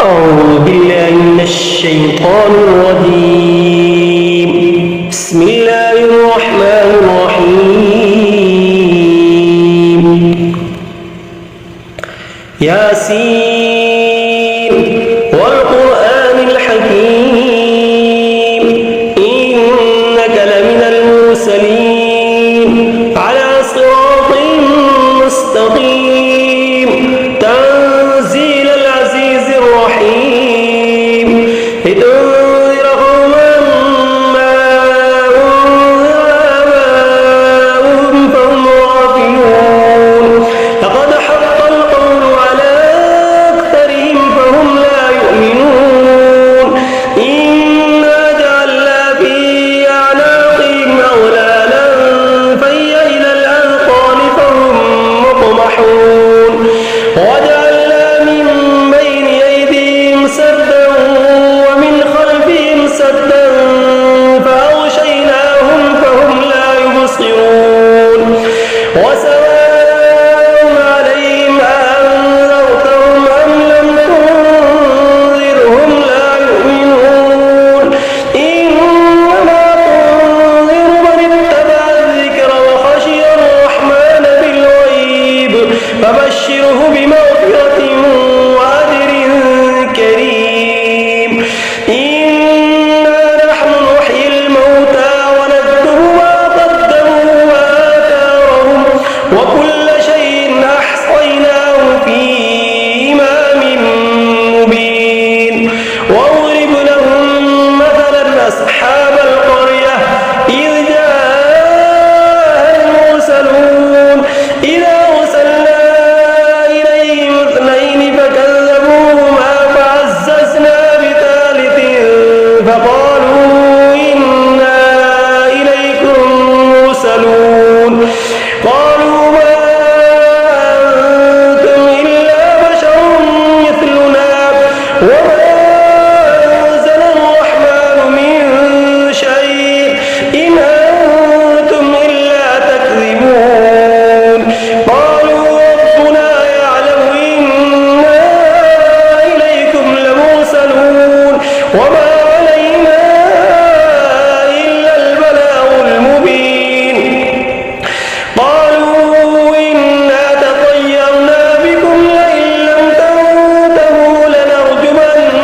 أعوذ بالله من الشيطان الرجيم. بسم الله الرحمن الرحيم. ياسين والقرآن الحكيم إنك لمن المرسلين على صراط مستقيم تنزيل العزيز الرحيم لتنذر قوما ما أنذر آباؤهم فهم غافلون لقد حق القول على أكثرهم فهم لا يؤمنون إنا جعلنا في أعناقهم أغلالا فهي إلى الأذقان فهم مقمحون وجعلنا من بين أيديهم سدا ومن خلفهم سدا فأغشيناهم فهم لا يبصرون وسواء عليهم أأنذرتهم أم لم تنذرهم لا يؤمنون إنما تنذر من اتبع الذكر وخشي الرحمن بالغيب فبشره بمغفرة وأجر كريم إنا نحن نحيي الموتى ونكتب ما قدموا وآثارهم وكل شيء أحصيناه في إمام مبين واضرب لهم مثلا أصحاب القرية إذ جاءها المرسلون إذا أرسلنا إليهم اثنين فكذبوهما فعززنا بثالث فقالوا إنا إليكم مرسلون قالوا ما أنتم إلا بشر مثلنا وما أنزل الرحمن من شيء إن أنتم إلا تكذبون قالوا ربنا يعلم إنا إليكم لمرسلون وما علينا إلا البلاغ المبين قالوا إنا تطيرنا بكم لئن لم تنتهوا لنرجمنكم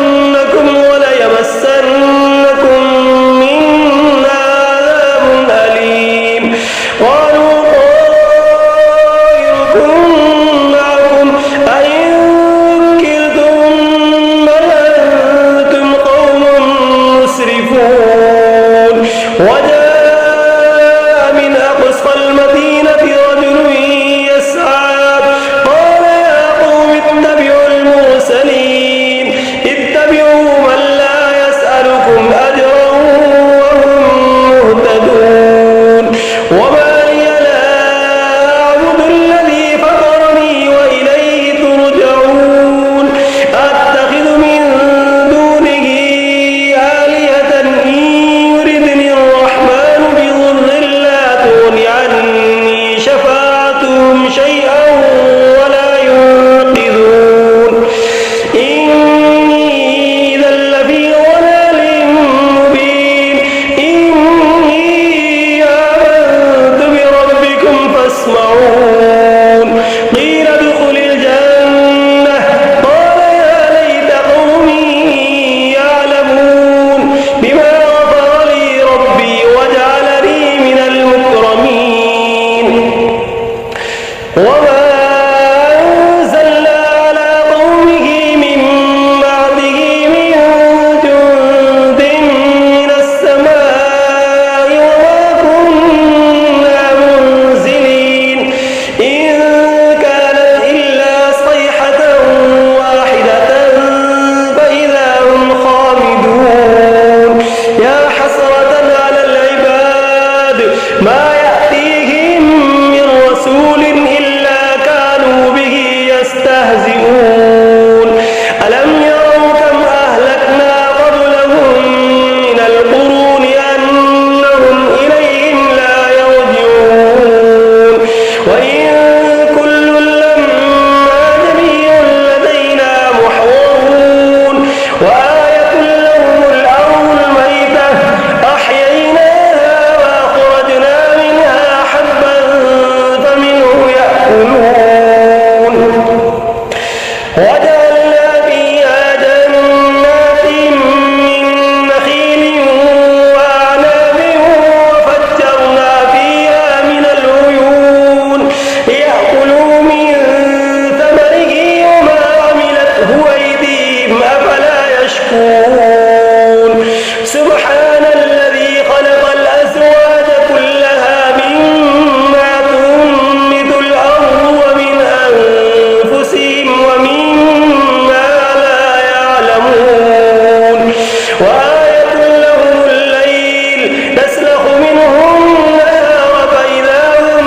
يشكون سبحان الذي خلق الأزواج كلها مما تنبت الأرض ومن أنفسهم ومما لا يعلمون وآية لهم الليل نسلخ منه النهار فإذا هم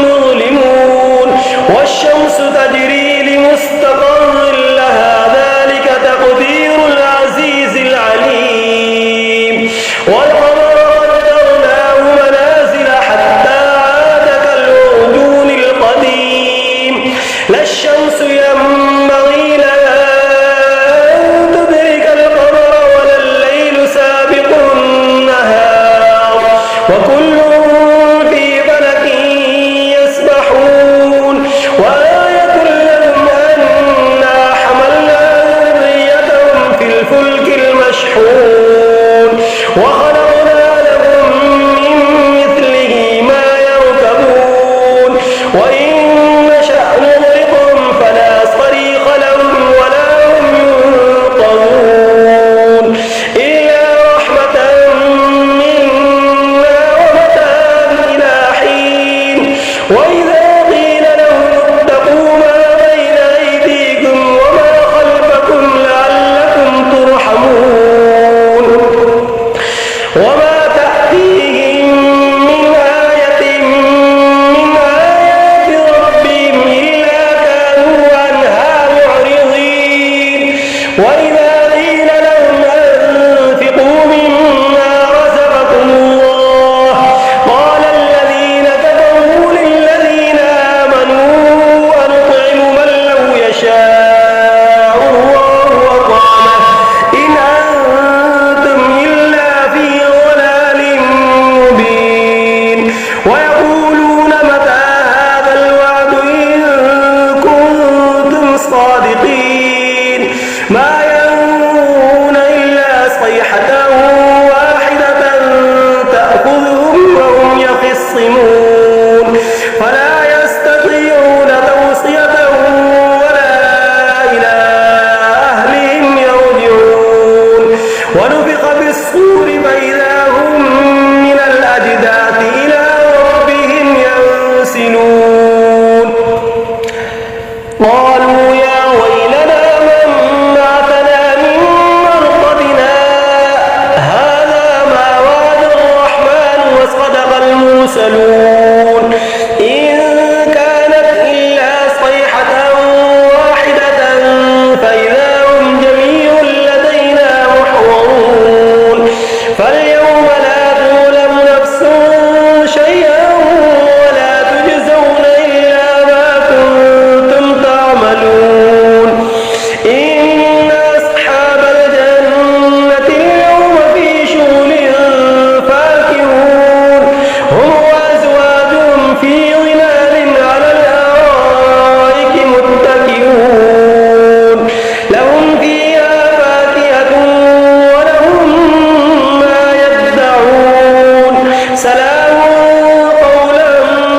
مظلمون والشمس تجري لمستقر لها ذلك تقدير العزيز العليم والقمر قدرناه منازل حتى عاد كالعرجون القديم لا الشمس ينبغي لها أن تدرك القمر ولا الليل سابق النهار وكل في فلك يسبحون وآية لهم أنا حملنا ذريتهم في الفلك المشحون وخلقنا لهم من مثله ما يركبون وإن نشأ نغرقهم فلا صريخ لهم ولا هم ينقذون إلا رحمة منا ومتاعا إلى حين وإذا قيل لهم اتقوا ما بين أيديكم وما خلفكم لعلكم ترحمون وما تأتيهم من آية من آيات ربهم إلا كانوا عنها معرضين وإذا قيل لهم أنفقوا مما رزقكم الله قال الذين كفروا للذين آمنوا أنطعم من لو يشاء الله أطعمه إن أنتم إلا في ضلال مبين ويقولون متى هذا الوعد إن كنتم صادقين ما ينظرون إلا صيحة واحدة تأخذهم وهم يخصمون فلا يستطيعون توصية ولا إلى أهلهم يرجعون ونفخ في الصور فإذا هم من الأجداث إلى ربهم ينسلون قالوا يا ويلنا من بعثنا من مرقدنا هذا ما وعد الرحمن وصدق المرسلون إن كانت إلا صيحة واحدة فإذا هم جميع لدينا محضرون فاليوم لا تظلم نفس شيئا ولا تجزون إلا ما كنتم تعملون إن أصحاب الجنة اليوم في شغل فاكهون هم وأزواجهم في ظلال على الأرائك متكئون لهم فيها فاكهة ولهم ما يدعون سلام قولا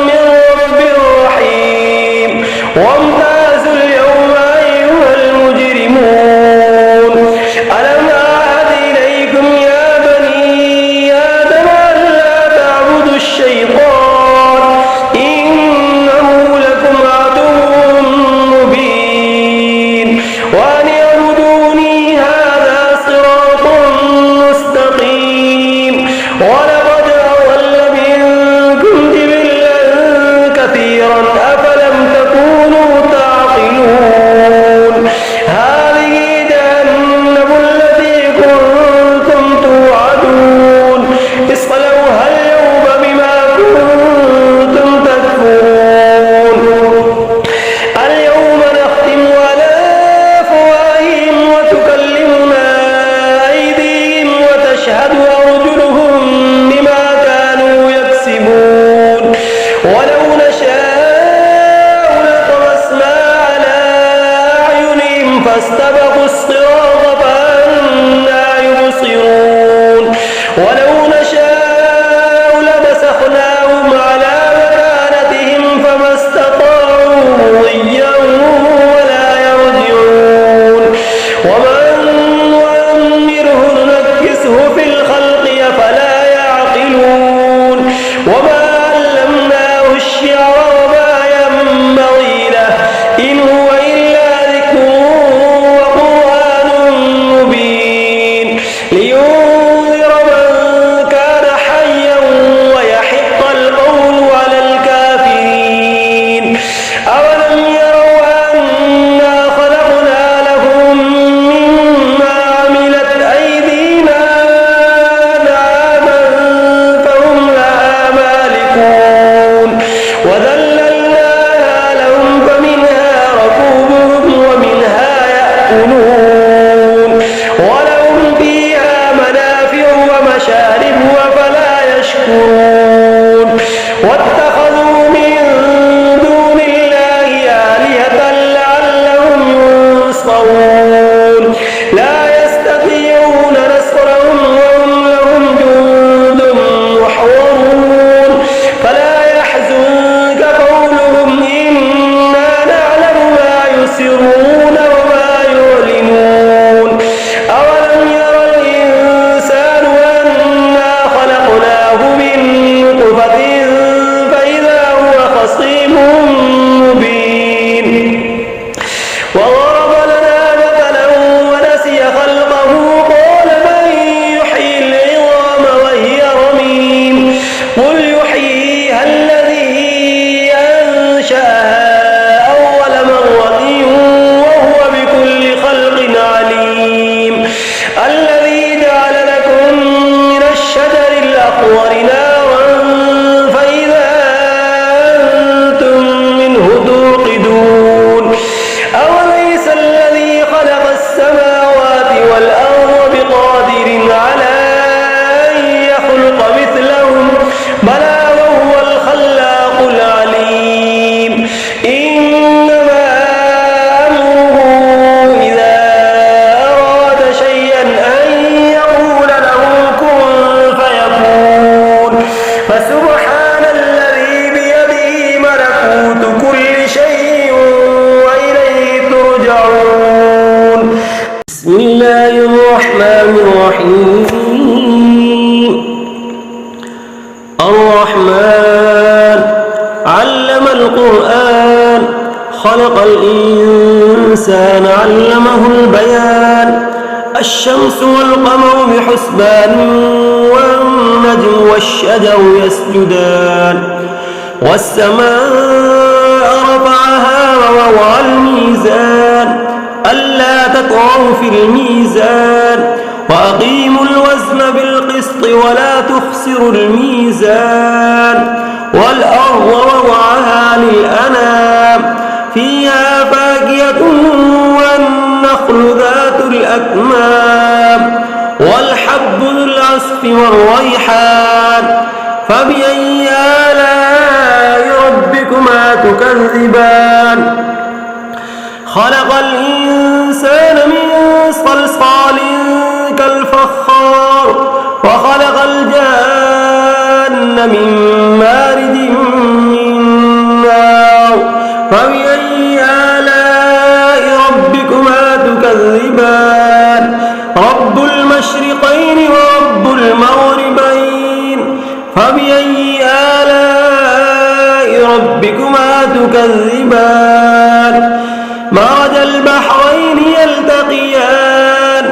من رب رحيم وامتازوا اليوم أيها المجرمون ألم أعهد إليكم يا بني آدم ألا تعبدوا الشيطان إنه لكم عدو مبين وأن اعبدوني هذا صراط مستقيم ولقد أضل منكم جبلا كثيرا أفلم تكونوا تعقلون هذه جهنم التي كنتم توعدون اصلوها اليوم بما كنتم تكفرون اليوم نختم على أفواههم وتكلمنا أيديهم وتشهد أرجلهم بما كانوا يكسبون ولو نشاء لطمسنا على أعينهم فاستبقوا الصراط فأنى يبصرون ولو نشاء لمسخناهم على مكانتهم فما استطاعوا مضيا ولا يرجعون ومن يشكرون واتخذوا من دون الله آلهة لعلهم ينصرون لا يستطيعون نصرهم وهم لهم جند محضرون فلا يحزنك قولهم إنا نعلم ما يسرون وما يعلنون أولم ير الإنسان أنا خلقناه من نطفة فإذا هو خصيم مبين وضرب لنا مثلا ونسي خلقه قال من يحيي العظام وهي رميم قل يحييها الذي أنشأها أول مرة وهو بكل خلق عليم الذي جعل لكم من الشجر الأخضر نارا فإذا أنتم منه توقدون أوليس الذي خلق السماوات والأرض بقادر على أن يخلق مثلهم بلى وهو الخلاق العليم إنما أمره إذا أراد شيئا أن يقول له كن فيكون فسبحان الذي بيده ملكوت كل شيء وإليه ترجعون بسم الله الرحمن الرحيم الرحمن علم القرآن خلق الإنسان علمه البيان الشمس والقمر بحسبان والنجم والشجر يسجدان والسماء رفعها ووضع الميزان ألا تطغوا في الميزان وأقيموا الوزن بالقسط ولا تخسروا الميزان والأرض وضعها للأنام فيها فاكهة والنخل ذات الأكمام والحب ذو العصف والريحان فبأي آلاء ربكما تكذبان خلق الإنسان من صلصال كالفخار وخلق الجان من مارد من نار فبأي آلاء ربكما تكذبان رب المشرقين ورب المغربين فبأي آلاء ربكما تكذبان مرج البحرين يلتقيان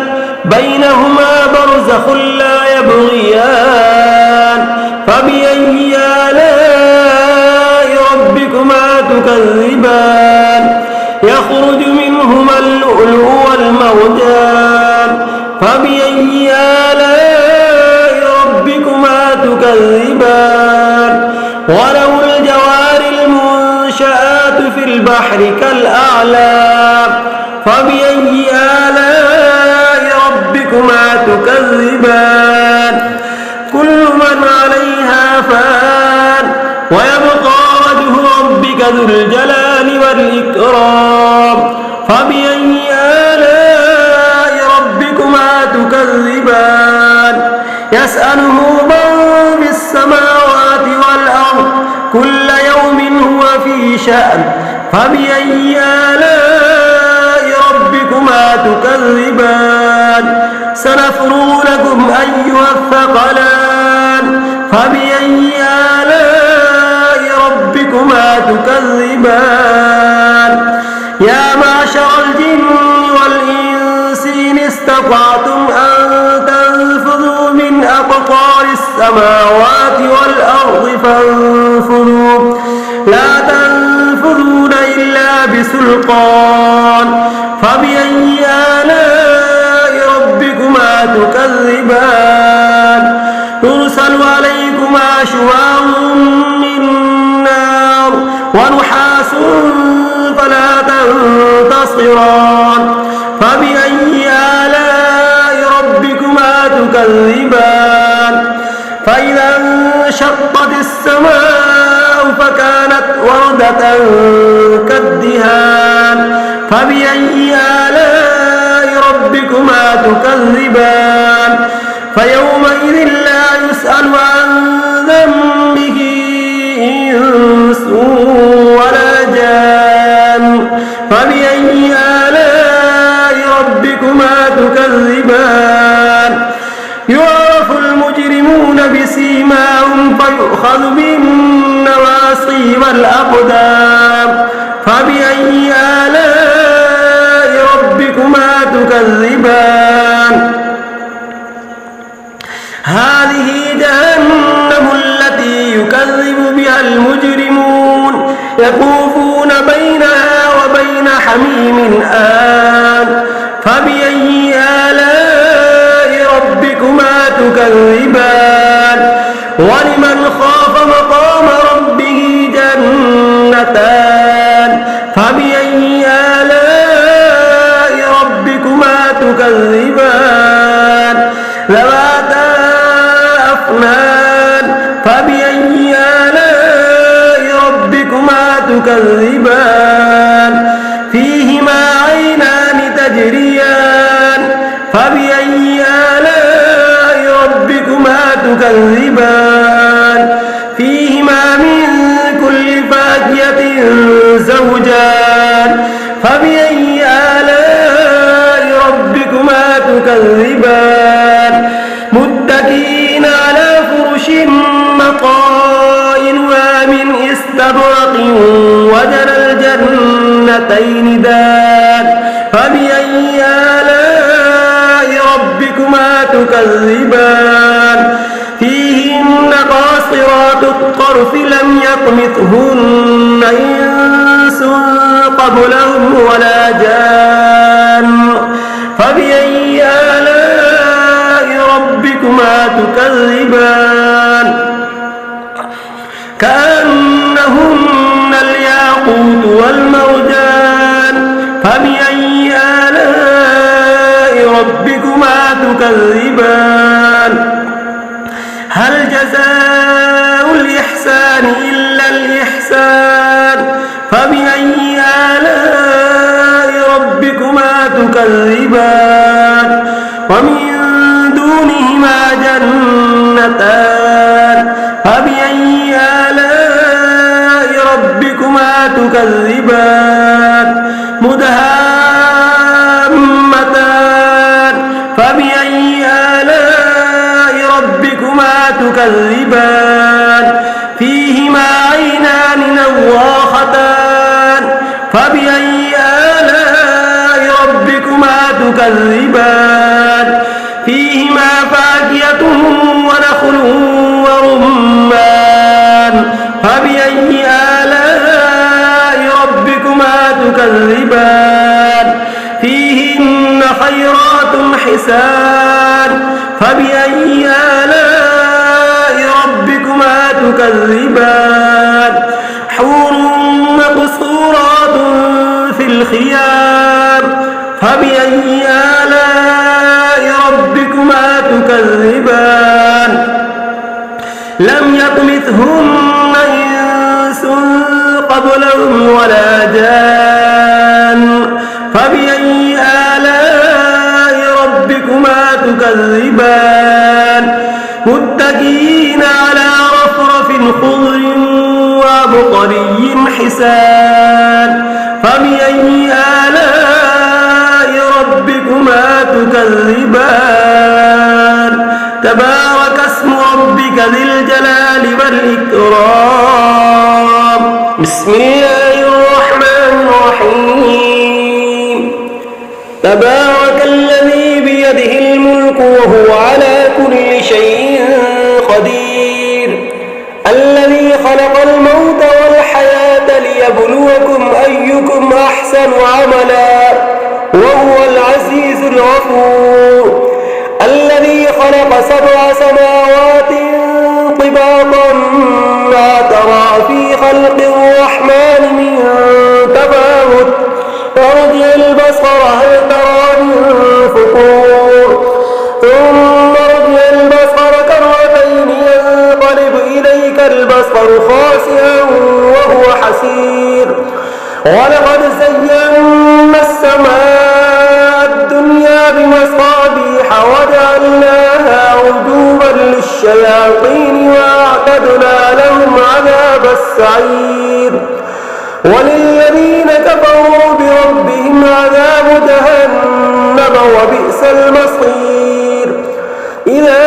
بينهما برزخ لا يبغيان فبأي آلاء ربكما تكذبان يخرج منهما اللؤلؤ والمرجان فبأي آلاء ربكما تكذبان وله الجوار المنشآت في البحر كالأعلام فبأي آلاء ربكما تكذبان كل من عليها فان ويبقى وجه ربك ذو الجلال والإكرام فبأي آلاء ربكما تكذبان يسأله من في السماوات والأرض كل يوم هو في شأن فبأي آلاء ربكما تكذبان سنفرغ لكم أيها الثقلان فبأي آلاء ربكما تكذبان يا معشر الجن والإنس إن استطعتم أن تنفذوا من أقطار السماوات والأرض فانفذوا لا تنفذون إلا بسلطان فبأي آلاء ربكما تكذبان يرسل عليكما شواظ من نار ونحاس فلا تنتصران فبأي آلاء ربكما تكذبان فإذا وانشقت السماء فكانت وردة كالدهان فبأي آلاء ربكما تكذبان فيومئذ لا يسأل عن ذنبه إنس ولا جان فبأي آلاء ربكما تكذبان يعرف المجرمون بسيماهم فيؤخذ بالنواصي والأقدام فبأي آلاء ربكما تكذبان هذه جهنم التي يكذب بها المجرمون يطوفون بينها وبين حميم آن فبأي آلاء ربكما تكذبان ولمن خاف مقام ربه جنتان فبأي آلاء ربكما تكذبان ذواتا أفنان فبأي آلاء ربكما تكذبان فيهما عينان تجريان فبأي آلاء ربكما تكذبان فيهما من كل فاكهة زوجان فبأي آلاء ربكما تكذبان متكئين على فرش مقائنها من استبرق وجنى الجنتين دان فبأي آلاء ربكما تكذبان فيهن قاصرات الطرف لم يطمثهن إنس قبلهم ولا جان فبأي آلاء ربكما تكذبان كأنهن الياقوت والمرجان فبأي آلاء ربكما تكذبان هل جزاء الإحسان إلا الإحسان فبأي آلاء ربكما تكذبان ومن دونهما جنتان فبأي آلاء ربكما تكذبان مدهامتان فبأي آلاء ربكما تكذبان فيهما عينان نواختان فبأي آلاء ربكما تكذبان فيهما فاكهة ونخل ورمان فبأي آلاء ربكما تكذبان فيهن خيرات حسان فبأي آلاء ربكما تكذبان حور مقصورات في الخيام فبأي آلاء ربكما تكذبان لم يطمثهن إنس قبلهم ولا جان فبأي آلاء ربكما تكذبان متكئين على رفرف خضر وعبقري حسان فبأي آلاء ربكما تكذبان تبارك اسم ربك ذي الجلال والإكرام بسم الله الرحمن الرحيم تبارك الذي بيده الملك وهو على كل شيء قدير الذي خلق الموت والحياة ليبلوكم أيكم أحسن عملا وهو العزيز الغفور الذي خلق 7 سماوات طباقا ما ترى في خلق الرحمن من تفاوت فارجع البصر هل ترى من فطور ثم ارجع البصر كرتين ينقلب إليك ولقد زينا السماء الدنيا بمصابيح وجعلناها رجوما للشياطين وأعتدنا لهم عذاب السعير وللذين كفروا بربهم عذاب جهنم وبئس المصير إذا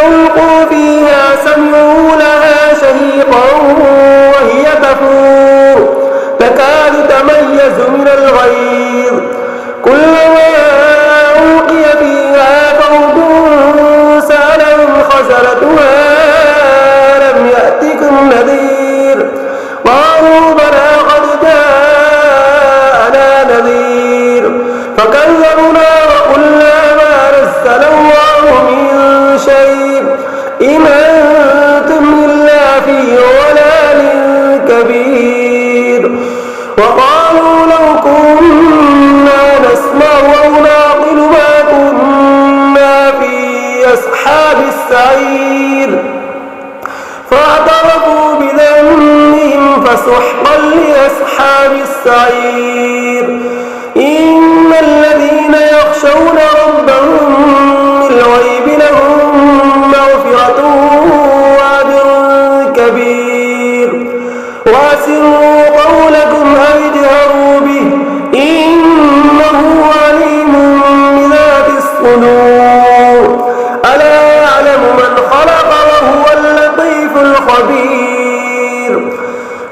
ألقوا فيها سمعوا لها شهيقا وهي تفور تكاد تميز من الغيظ كلما ألقي فيها فوج سألهم خزنتها ألم يأتكم نذير قالوا بلى قد جاءنا نذير فكذبنا وقلنا ما نزل الله من شيء إن أنتم إلا في ضلال كبير وقالوا لو كنا نسمع أو نعقل ما كنا في أصحاب السعير فاعترفوا بذنبهم فسحقا لأصحاب السعير إن الذين يخشون ربهم بالغيب لهم مغفرة وأجر كبير وأسروا قولكم أو اجهروا به إنه عليم بذات الصدور ألا يعلم من خلق وهو اللطيف الخبير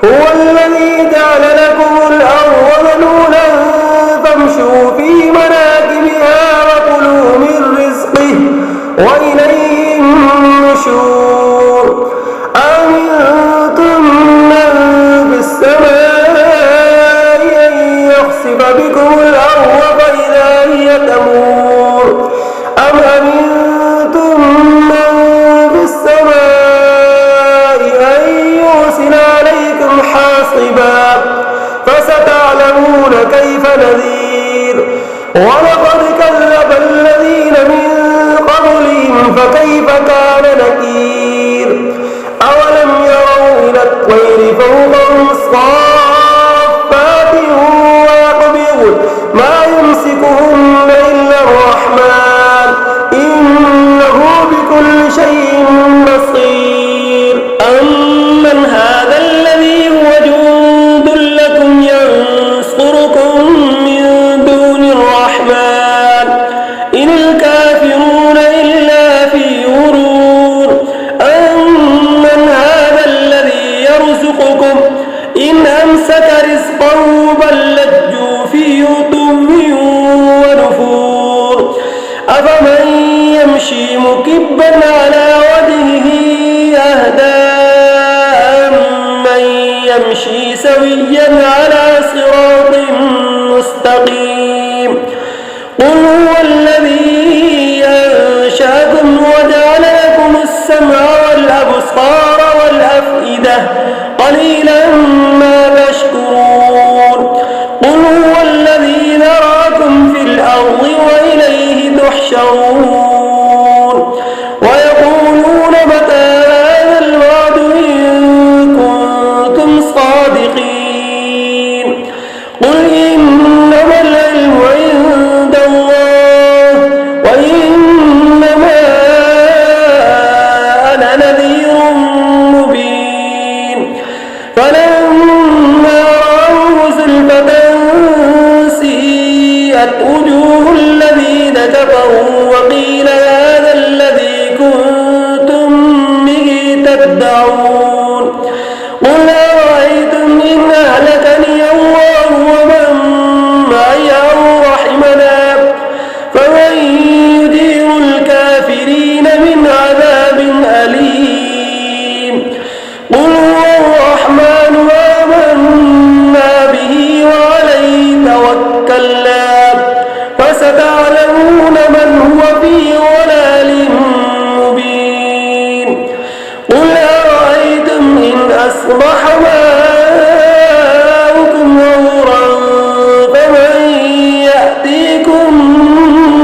هو الذي جعل لكم الأرض ذلولا فامشوا في مناكبها وكلوا من رزقه وإليه النشور أمنتم من في السماء أن يخسف بكم الأرض فإذا هي تمور أم أمنتم من في السماء أن يرسل عليكم حاصبا فستعلمون كيف نذير ولقد كذب الذين من قبلهم فكيف كان نكير أولم يروا إلى الطير فوقهم صافات ويقبضن ما يمسكهن إلا الرحمن إنه بكل شيء بصير أمن هذا الذي هو جند لكم ينصركم من دون الرحمن إن الكافرون إلا في غرور أمن هذا الذي يرزقكم إن أمسك رزقه بل لجوا في عتو ونفور أفمن يمشي مكبا على وجهه أهدى أمن يمشي سويا على صراط مستقيم قل هو الذي أنشأكم وجعل لكم السمع والأبصار والأفئدة قليلا ما تشكرون قل هو الذي ذراكم في الأرض وإليه تحشرون ويقولون متى هذا الوعد إن كنتم صادقين قل إنما العلم عند الله وإنما أنا نذير مبين فلما رأوه زلفة سيئت وجوه الذين كفروا وقيل هذا الذي كنتم به تدعون قل أرأيتم إن أهلكني الله ومن معي أو رحمنا فمن يجير الكافرين من عذاب أليم قل هو الرحمن آمنا به وعليه توكلنا فستعلمون من هو في ضلال مبين قل أرأيتم إن أصبح ماؤكم غورا فمن يأتيكم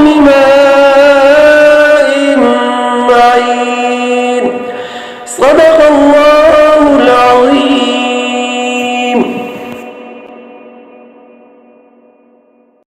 بماء معين صدق الله